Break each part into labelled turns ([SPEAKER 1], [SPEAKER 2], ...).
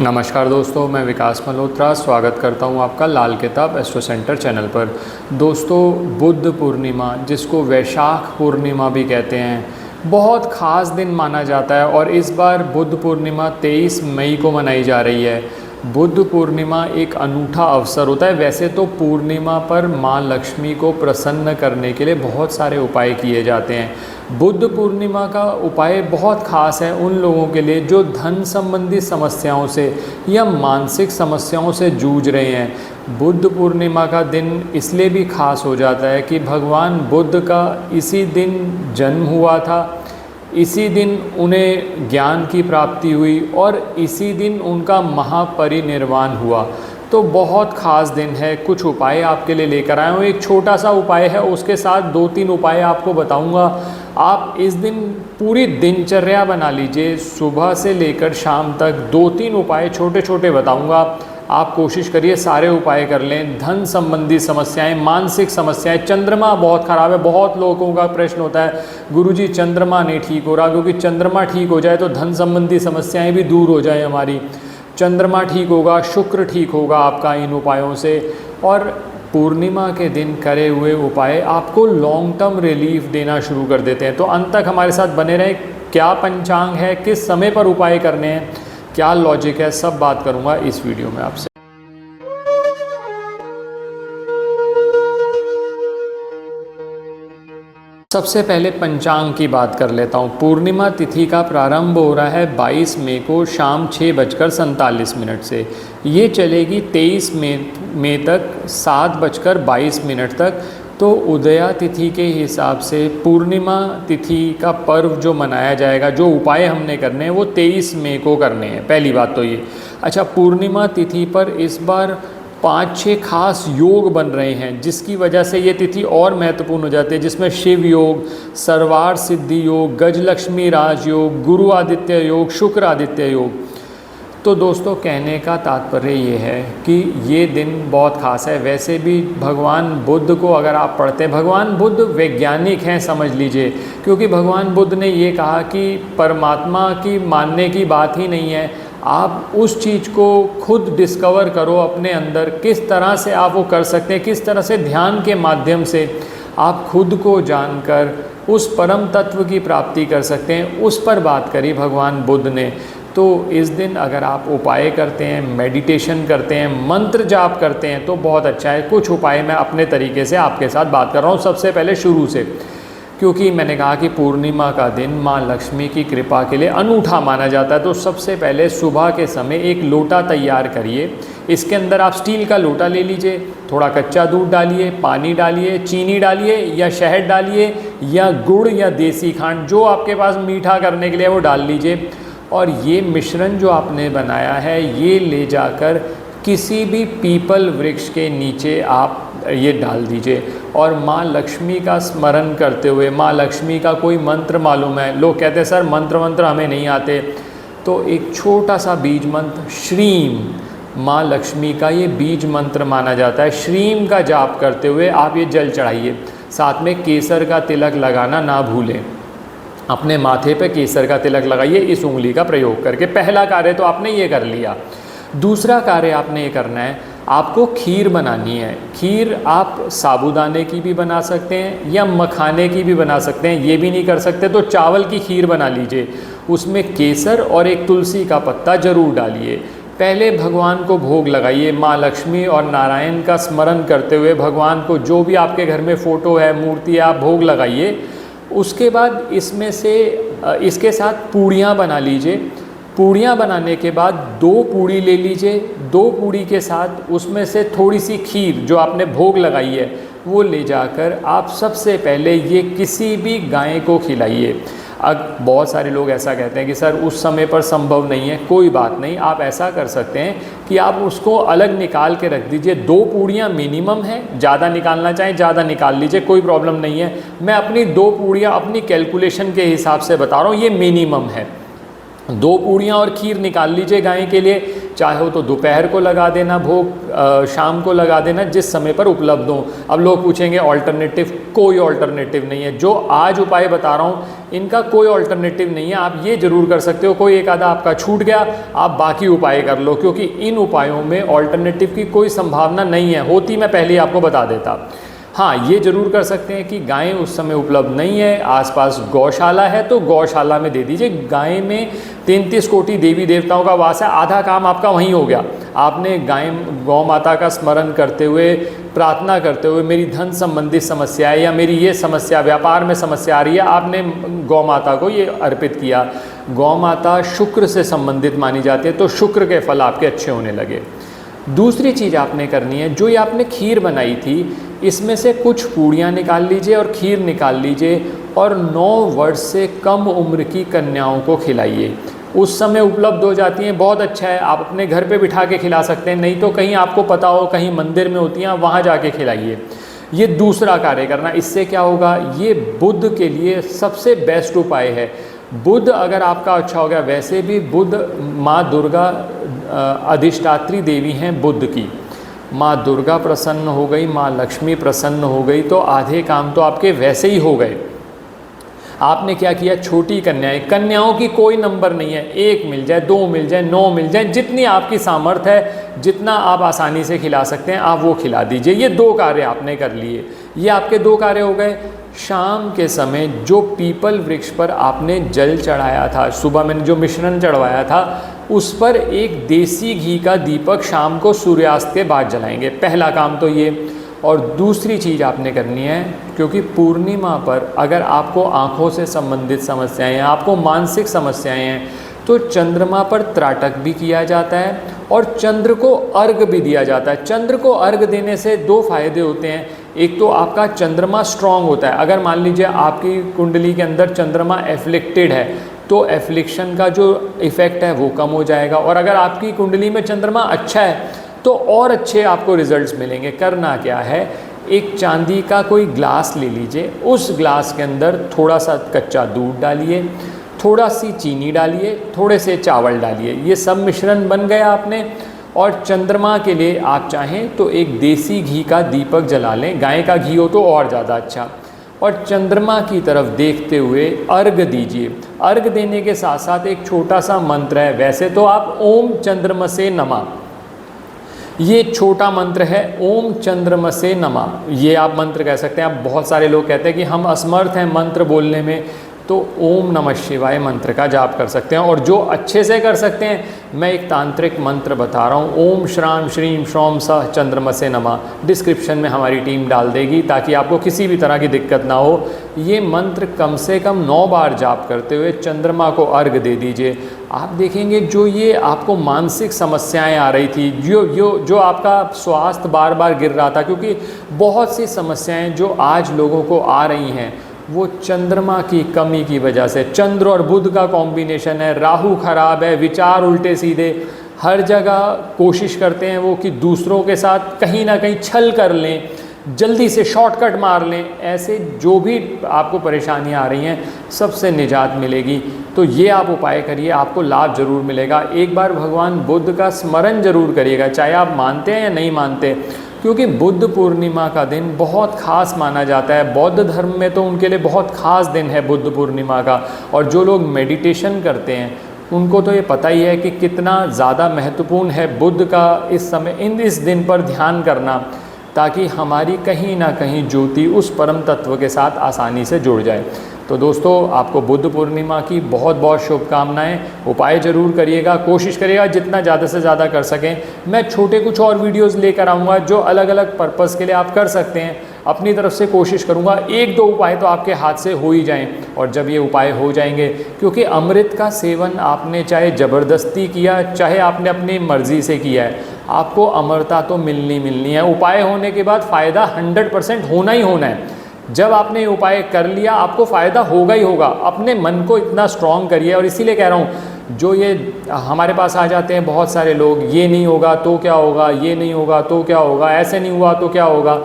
[SPEAKER 1] नमस्कार दोस्तों, मैं विकास मल्होत्रा स्वागत करता हूं आपका लाल किताब एस्ट्रो सेंटर चैनल पर। दोस्तों, बुद्ध पूर्णिमा, जिसको वैशाख पूर्णिमा भी कहते हैं, बहुत ख़ास दिन माना जाता है और इस बार बुद्ध पूर्णिमा 23 मई को मनाई जा रही है। बुद्ध पूर्णिमा एक अनूठा अवसर होता है। वैसे तो पूर्णिमा पर माँ लक्ष्मी को प्रसन्न करने के लिए बहुत सारे उपाय किए जाते हैं। बुद्ध पूर्णिमा का उपाय बहुत ख़ास है उन लोगों के लिए जो धन संबंधी समस्याओं से या मानसिक समस्याओं से जूझ रहे हैं। बुद्ध पूर्णिमा का दिन इसलिए भी ख़ास हो जाता है कि भगवान बुद्ध का इसी दिन जन्म हुआ था, इसी दिन उन्हें ज्ञान की प्राप्ति हुई और इसी दिन उनका महापरिनिर्वाण हुआ। तो बहुत ख़ास दिन है। कुछ उपाय आपके लिए लेकर आया हूँ। एक छोटा सा उपाय है, उसके साथ 2-3 उपाय आपको बताऊँगा। आप इस दिन पूरी दिनचर्या बना लीजिए, सुबह से लेकर शाम तक 2-3 उपाय छोटे छोटे बताऊँगा। आप कोशिश करिए सारे उपाय कर लें। धन संबंधी समस्याएं, मानसिक समस्याएं, चंद्रमा बहुत ख़राब है। बहुत लोगों का प्रश्न होता है, गुरुजी चंद्रमा नहीं ठीक हो रहा, क्योंकि चंद्रमा ठीक हो जाए तो धन संबंधी समस्याएं भी दूर हो जाए हमारी। चंद्रमा ठीक होगा, शुक्र ठीक होगा आपका इन उपायों से। और पूर्णिमा के दिन करे हुए उपाय आपको लॉन्ग टर्म रिलीफ देना शुरू कर देते हैं। तो अंत तक हमारे साथ बने रहें। क्या पंचांग है, किस समय पर उपाय करने हैं, क्या लॉजिक है, सब बात करूंगा इस वीडियो में आपसे। सबसे पहले पंचांग की बात कर लेता हूँ। पूर्णिमा तिथि का प्रारंभ हो रहा है 22 मई को शाम 6:47 से। ये चलेगी 23 मई तक 7:22 तक। तो उदया तिथि के हिसाब से पूर्णिमा तिथि का पर्व जो मनाया जाएगा, जो उपाय हमने करने हैं वो 23 मई को करने हैं। पहली बात तो ये। अच्छा, पूर्णिमा तिथि पर इस बार 5-6 खास योग बन रहे हैं, जिसकी वजह से ये तिथि और महत्वपूर्ण हो जाती है, जिसमें शिव योग, सर्वार सिद्धि योग, गजलक्ष्मी राजयोग, गुरु आदित्य योग, शुक्र आदित्य योग। तो दोस्तों, कहने का तात्पर्य ये है कि ये दिन बहुत ख़ास है। वैसे भी भगवान बुद्ध को अगर आप पढ़ते हैं, भगवान बुद्ध वैज्ञानिक हैं समझ लीजिए, क्योंकि भगवान बुद्ध ने ये कहा कि परमात्मा की मानने की बात ही नहीं है, आप उस चीज़ को खुद डिस्कवर करो अपने अंदर। किस तरह से आप वो कर सकते हैं, किस तरह से ध्यान के माध्यम से आप खुद को जानकर उस परम तत्व की प्राप्ति कर सकते हैं, उस पर बात करी भगवान बुद्ध ने। तो इस दिन अगर आप उपाय करते हैं, मेडिटेशन करते हैं, मंत्र जाप करते हैं तो बहुत अच्छा है। कुछ उपाय मैं अपने तरीके से आपके साथ बात कर रहा हूँ। सबसे पहले शुरू से, क्योंकि मैंने कहा कि पूर्णिमा का दिन माँ लक्ष्मी की कृपा के लिए अनूठा माना जाता है। तो सबसे पहले सुबह के समय एक लोटा तैयार करिए। इसके अंदर आप स्टील का लोटा ले लीजिए, थोड़ा कच्चा दूध डालिए, पानी डालिए, चीनी डालिए या शहद डालिए या गुड़ या देसी खांड, जो आपके पास मीठा करने के लिए वो डाल लीजिए। और ये मिश्रण जो आपने बनाया है, ये ले जाकर किसी भी पीपल वृक्ष के नीचे आप ये डाल दीजिए और माँ लक्ष्मी का स्मरण करते हुए, माँ लक्ष्मी का कोई मंत्र मालूम है, लोग कहते हैं सर मंत्र हमें नहीं आते, तो एक छोटा सा बीज मंत्र श्रीम, माँ लक्ष्मी का ये बीज मंत्र माना जाता है। श्रीम का जाप करते हुए आप ये जल चढ़ाइए। साथ में केसर का तिलक लगाना ना भूलें। अपने माथे पे केसर का तिलक लगाइए इस उंगली का प्रयोग करके। पहला कार्य तो आपने ये कर लिया। दूसरा कार्य आपने ये करना है, आपको खीर बनानी है। खीर आप साबूदाने की भी बना सकते हैं या मखाने की भी बना सकते हैं। ये भी नहीं कर सकते तो चावल की खीर बना लीजिए। उसमें केसर और एक तुलसी का पत्ता जरूर डालिए। पहले भगवान को भोग लगाइए। माँ लक्ष्मी और नारायण का स्मरण करते हुए भगवान को, जो भी आपके घर में फ़ोटो है, मूर्ति है, आप भोग लगाइए। उसके बाद इसमें से इसके साथ पूड़ियाँ बना लीजिए। पूड़ियाँ बनाने के बाद 2 पूड़ी ले लीजिए। 2 पूड़ी के साथ उसमें से थोड़ी सी खीर जो आपने भोग लगाई है वो ले जाकर आप सबसे पहले ये किसी भी गाय को खिलाइए। अब बहुत सारे लोग ऐसा कहते हैं कि सर उस समय पर संभव नहीं है। कोई बात नहीं, आप ऐसा कर सकते हैं कि आप उसको अलग निकाल के रख दीजिए। 2 पूड़ियाँ मिनिमम है, ज़्यादा निकालना चाहें ज़्यादा निकाल लीजिए, कोई प्रॉब्लम नहीं है। मैं अपनी 2 पूड़ियाँ अपनी कैलकुलेशन के हिसाब से बता रहा हूँ, ये मिनिमम है। 2 पूड़ियाँ और खीर निकाल लीजिए गाय के लिए, चाहे हो तो दोपहर को लगा देना भोग, शाम को लगा देना, जिस समय पर उपलब्ध हो। अब लोग पूछेंगे ऑल्टरनेटिव, कोई ऑल्टरनेटिव नहीं है। जो आज उपाय बता रहा हूँ इनका कोई ऑल्टरनेटिव नहीं है। आप ये जरूर कर सकते हो, कोई एक आधा आपका छूट गया, आप बाकी उपाय कर लो, क्योंकि इन उपायों में ऑल्टरनेटिव की कोई संभावना नहीं है। होती मैं पहले ही आपको बता देता। हाँ, ये जरूर कर सकते हैं कि गायें उस समय उपलब्ध नहीं है, आसपास गौशाला है तो गौशाला में दे दीजिए। गाय में 33 कोटि देवी देवताओं का वास है, आधा काम आपका वहीं हो गया। आपने गौ माता का स्मरण करते हुए, प्रार्थना करते हुए, मेरी धन संबंधित समस्या है या मेरी ये समस्या, व्यापार में समस्या आ रही है, आपने गौ माता को ये अर्पित किया। गौ माता शुक्र से संबंधित मानी जाती है, तो शुक्र के फल आपके अच्छे होने लगे। दूसरी चीज़ आपने करनी है, जो ये आपने खीर बनाई थी इसमें से कुछ पूड़ियाँ निकाल लीजिए और खीर निकाल लीजिए और 9 वर्ष से कम उम्र की कन्याओं को खिलाइए। उस समय उपलब्ध हो जाती हैं, बहुत अच्छा है। आप अपने घर पे बिठा के खिला सकते हैं, नहीं तो कहीं आपको पता हो कहीं मंदिर में होती हैं, वहाँ जाके खिलाइए। ये दूसरा कार्य करना। इससे क्या होगा, ये बुध के लिए सबसे बेस्ट उपाय है। बुध अगर आपका अच्छा हो गया, वैसे भी बुध माँ दुर्गा अधिष्ठात्री देवी हैं बुध की। माँ दुर्गा प्रसन्न हो गई, माँ लक्ष्मी प्रसन्न हो गई, तो आधे काम तो आपके वैसे ही हो गए। आपने क्या किया, छोटी कन्याओं की कोई नंबर नहीं है, 1 मिल जाए, 2 मिल जाए, 9 मिल जाए, जितनी आपकी सामर्थ्य है, जितना आप आसानी से खिला सकते हैं आप वो खिला दीजिए। ये 2 कार्य आपने कर लिए। ये आपके 2 कार्य हो गए। शाम के समय जो पीपल वृक्ष पर आपने जल चढ़ाया था, सुबह मैंने जो मिश्रण चढ़वाया था, उस पर एक देसी घी का दीपक शाम को सूर्यास्त के बाद जलाएंगे। पहला काम तो ये। और दूसरी चीज़ आपने करनी है, क्योंकि पूर्णिमा पर अगर आपको आँखों से संबंधित समस्याएं हैं, आपको मानसिक समस्याएं हैं, तो चंद्रमा पर त्राटक भी किया जाता है और चंद्र को अर्घ भी दिया जाता है। चंद्र को अर्घ देने से 2 फायदे होते हैं। एक तो आपका चंद्रमा स्ट्रांग होता है। अगर मान लीजिए आपकी कुंडली के अंदर चंद्रमा एफ्लिक्टेड है, तो एफ्लिक्शन का जो इफ़ेक्ट है वो कम हो जाएगा। और अगर आपकी कुंडली में चंद्रमा अच्छा है तो और अच्छे आपको रिजल्ट्स मिलेंगे। करना क्या है, एक चांदी का कोई ग्लास ले लीजिए, उस ग्लास के अंदर थोड़ा सा कच्चा दूध डालिए, थोड़ा सी चीनी डालिए, थोड़े से चावल डालिए। ये सब मिश्रण बन गया आपने। और चंद्रमा के लिए आप चाहें तो एक देसी घी का दीपक जला लें, गाय का घी हो तो और ज़्यादा अच्छा। और चंद्रमा की तरफ देखते हुए अर्घ दीजिए। अर्घ देने के साथ साथ एक छोटा सा मंत्र है। वैसे तो आप ओम चंद्रमसे नमः, ये छोटा मंत्र है, ओम चंद्रमसे नमः, ये आप मंत्र कह सकते हैं। आप बहुत सारे लोग कहते हैं कि हम असमर्थ हैं मंत्र बोलने में, तो ओम नमः शिवाय मंत्र का जाप कर सकते हैं। और जो अच्छे से कर सकते हैं, मैं एक तांत्रिक मंत्र बता रहा हूँ, ओम श्राम श्रीम श्रौम सह चंद्रमसे नमः। डिस्क्रिप्शन में हमारी टीम डाल देगी ताकि आपको किसी भी तरह की दिक्कत ना हो। ये मंत्र कम से कम 9 बार जाप करते हुए चंद्रमा को अर्घ दे दीजिए। आप देखेंगे जो ये आपको मानसिक समस्याएं आ रही थी, जो आपका स्वास्थ्य बार बार गिर रहा था, क्योंकि बहुत सी समस्याएं जो आज लोगों को आ रही हैं वो चंद्रमा की कमी की वजह से। चंद्र और बुध का कॉम्बिनेशन है, राहु खराब है, विचार उल्टे सीधे, हर जगह कोशिश करते हैं वो कि दूसरों के साथ कहीं ना कहीं छल कर लें, जल्दी से शॉर्टकट मार लें। ऐसे जो भी आपको परेशानियां आ रही हैं, सबसे निजात मिलेगी। तो ये आप उपाय करिए, आपको लाभ ज़रूर मिलेगा। एक बार भगवान बुद्ध का स्मरण ज़रूर करिएगा, चाहे आप मानते हैं या नहीं मानते, क्योंकि बुद्ध पूर्णिमा का दिन बहुत ख़ास माना जाता है। बौद्ध धर्म में तो उनके लिए बहुत ख़ास दिन है बुद्ध पूर्णिमा का। और जो लोग मेडिटेशन करते हैं उनको तो ये पता ही है कि कितना ज़्यादा महत्वपूर्ण है बुद्ध का इस समय इस दिन पर ध्यान करना, ताकि हमारी कहीं ना कहीं ज्योति उस परम तत्व के साथ आसानी से जुड़ जाए। तो दोस्तों, आपको बुद्ध पूर्णिमा की बहुत बहुत शुभकामनाएं। उपाय ज़रूर करिएगा, कोशिश करिएगा जितना ज़्यादा से ज़्यादा कर सकें। मैं छोटे कुछ और वीडियोस लेकर आऊँगा जो अलग अलग पर्पज़ के लिए आप कर सकते हैं। अपनी तरफ से कोशिश करूँगा 1-2 उपाय तो आपके हाथ से हो ही जाएं। और जब ये उपाय हो जाएंगे, क्योंकि अमृत का सेवन आपने चाहे ज़बरदस्ती किया, चाहे आपने अपनी मर्ज़ी से किया है, आपको अमरता तो मिलनी है। उपाय होने के बाद फ़ायदा 100% होना ही होना है। जब आपने उपाय कर लिया, आपको फ़ायदा होगा ही होगा। अपने मन को इतना स्ट्रॉन्ग करिए। और इसीलिए कह रहा हूँ, जो ये हमारे पास आ जाते हैं बहुत सारे लोग, ये नहीं होगा तो क्या होगा, ये नहीं होगा तो क्या होगा, ऐसे नहीं हुआ तो क्या होगा,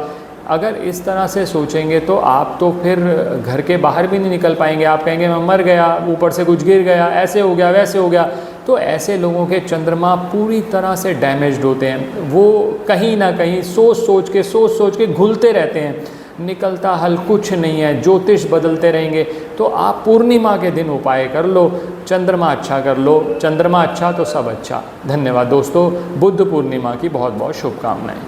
[SPEAKER 1] अगर इस तरह से सोचेंगे तो आप तो फिर घर के बाहर भी नहीं निकल पाएंगे। आप कहेंगे मैं मर गया, ऊपर से कुछ गिर गया, ऐसे हो गया, वैसे हो गया। तो ऐसे लोगों के चंद्रमा पूरी तरह से डैमेज्ड होते हैं। वो कहीं ना कहीं सोच सोच के घुलते रहते हैं, निकलता हल कुछ नहीं है, ज्योतिष बदलते रहेंगे। तो आप पूर्णिमा के दिन उपाय कर लो, चंद्रमा अच्छा कर लो, चंद्रमा अच्छा तो सब अच्छा। धन्यवाद दोस्तों, बुद्ध पूर्णिमा की बहुत बहुत शुभकामनाएं।